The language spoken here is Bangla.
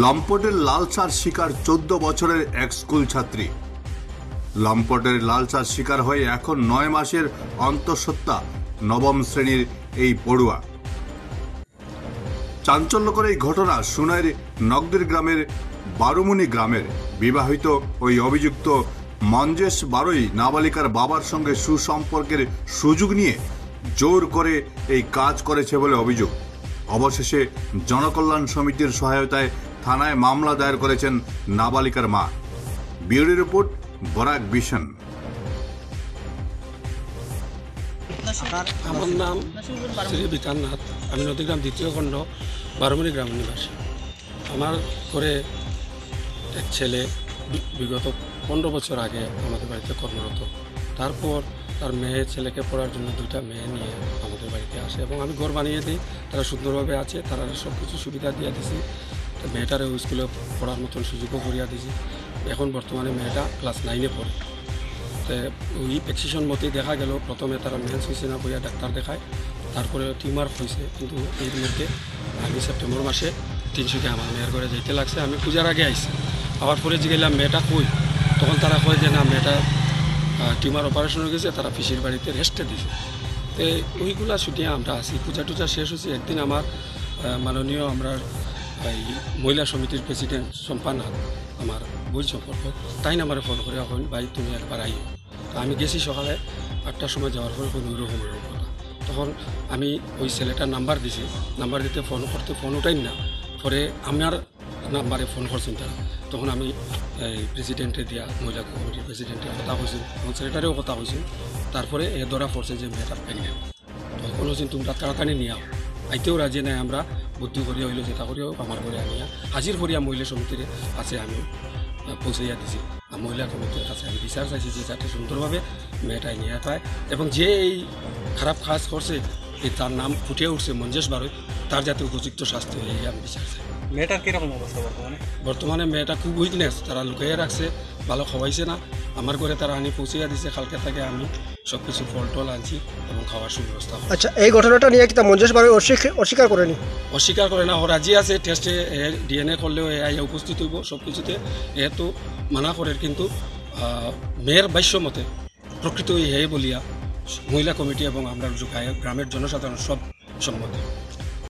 লম্পটের লালসার শিকার 14 বছরের এক স্কুল ছাত্রী। লম্পটের লালসার শিকার হয়ে এখন 9 মাসের অন্তঃসত্ত্বা নবম শ্রেণীর এই পড়ুয়া। চাঞ্চল্যকর এই ঘটনা সুনাইর নগদির গ্রামের বারুমুনি গ্রামের বিবাহিত ওই অভিযুক্ত মঞ্জেশ বারোই নাবালিকার বাবার সঙ্গে সুসম্পর্কের সুযোগ নিয়ে জোর করে এই কাজ করেছে বলে অভিযোগ। অবশেষে জনকল্যাণ সমিতির সহায়তায় থানায় মামলা দায়ের করেছেন নাবালিকার মা। Bureau report, Barak vision. আমার নাম শ্রী বিতাননাথ। আমি নদীগ্রাম দ্বিতীয় খণ্ড বারুমুনি গ্রাম নিবাসী। আমার ঘরে এক ছেলে বিগত 15 বছর আগে আমাদের বাড়িতে কর্মরত। তারপর তার মেয়ে ছেলেকে পড়ার জন্য 2টা মেয়ে নিয়ে আমাদের বাড়িতে আসে এবং আমি ঘর বানিয়ে দিই। তারা সুন্দরভাবে আছে, তারা সব কিছু সুবিধা দিয়ে দিছি। মেয়েটারে স্কুলে পড়ার মতন সুযোগও করিয়া দিছি। এখন বর্তমানে মেয়েটা ক্লাস 9-এ পড়ে। তো ওই প্রেসক্রিপশন মতেই দেখা গেল প্রথমে তারা মেন্স হয়েছে না করিয়া ডাক্তার দেখায়, তারপরে টিউমার হয়েছে। কিন্তু এর মধ্যে আমি সেপ্টেম্বর মাসে 300 আমার মেয়ের ঘরে যেতে লাগছে। আমি পূজার আগে আইছি, আবার পরে গেলাম মেয়েটা কই, তখন তারা কয় যে না মেয়েটা টিউমার অপারেশন হয়ে গেছে, তারা পিসির বাড়িতে রেস্টে দিছে। তো ওইগুলা ছুটিয়ে আমরা আসি। পূজা টুজা শেষ হয়েছে। একদিন আমার মাননীয় আমরা এই মহিলা সমিতির প্রেসিডেন্ট সম্পানাথ, আমার বই সম্পর্ক, তাই না আমার ফোন করে এখন ভাই তুমি একবার আইও। তো আমি গেছি সকালে 8টার সময় যাওয়ার পরে কোনো রকমের কথা। তখন আমি ওই ছেলেটার নাম্বার দিছি, নাম্বার দিতে ফোন করতে ফোন উঠাই না। পরে আমার নাম্বারে ফোন করছেন তারা। তখন আমি এই প্রেসিডেন্টে দিয়া মহিলা কমিটির প্রেসিডেন্টের কথা হয়েছিল এবং সেক্রেটারিও কথা হয়েছিল। তারপরে এ ধরা পড়ছে যে মেয়েটা প্রেগনেন্ট। তখন হচ্ছেন তোমরা তাড়াতাড়ি নিয়ে আও। আইতেও রাজি নাই, আমরা বুদ্ধি করিয়া হইল যেটা করিও আমার ঘরে আনিয়া হাজির করিয়া মহিলা সমিতির কাছে আমি পৌঁছাইয়া দিছি। মহিলা কমিটির কাছে আমি বিচার চাইছি যে যাতে সুন্দরভাবে মেয়েটাই নিয়ে পায় এবং যে এই খারাপ কাজ করছে তার নাম ফুটিয়ে উঠছে মঞ্জেশ বারোই, তার যাতে উপযুক্ত শাস্তি হয়ে আমি বিচার চাই। মেয়েটার কীরকম অবস্থা বর্তমানে মেয়েটা খুব উইকনেস, তারা লুকাইয়া রাখছে, ভালো খাওয়াইছে না। আমার ঘরে তারা আনি পৌঁছিয়া দিছে। কালকে থেকে আমি সব কিছু ফল টল আনছি এবং খাওয়ার সুব্যবস্থা। আচ্ছা, এই ঘটনাটা নিয়ে কি তা মঞ্জেশ বারোই অস্বীকার করেনি? অস্বীকার করে না, ও রাজি আছে। টেস্টে ডিএনএ করলেও এ উপস্থিত হইব সব কিছুতে। এ তো মানা করে, কিন্তু মেয়ের বাস্য মতে প্রকৃত হে বলিয়া মহিলা কমিটি এবং আমরা গ্রামের জনসাধারণ সব সম্মত।